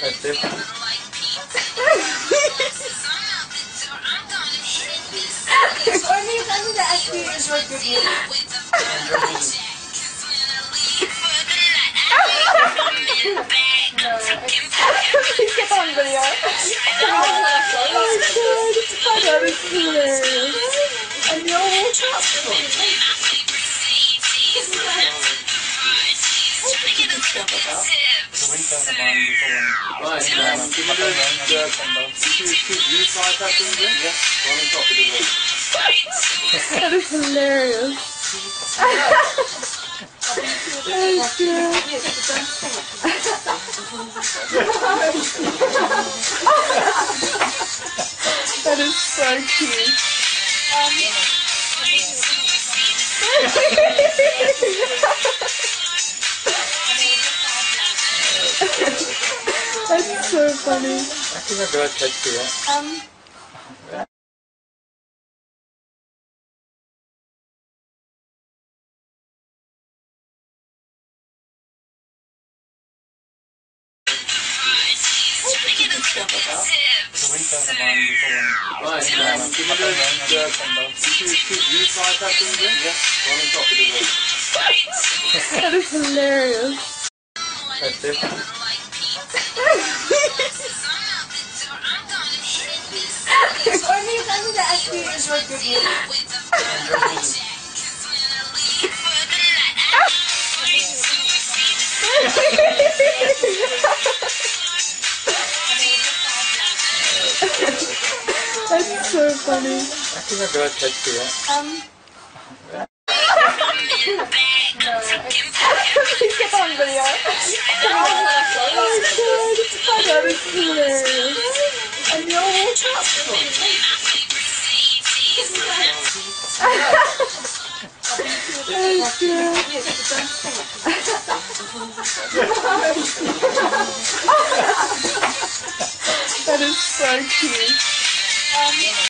That's it. Only something that actually is what good news. Get on video. Oh my god, that is hilarious. And you're all that is hilarious. That is so cute. That's so funny. I think I've got a text here. That is hilarious. That's it. Only something that actually is what good news. That's so funny. I think I've got a text here. Get on video. Oh my god, that is hilarious. And you're all that is so cute.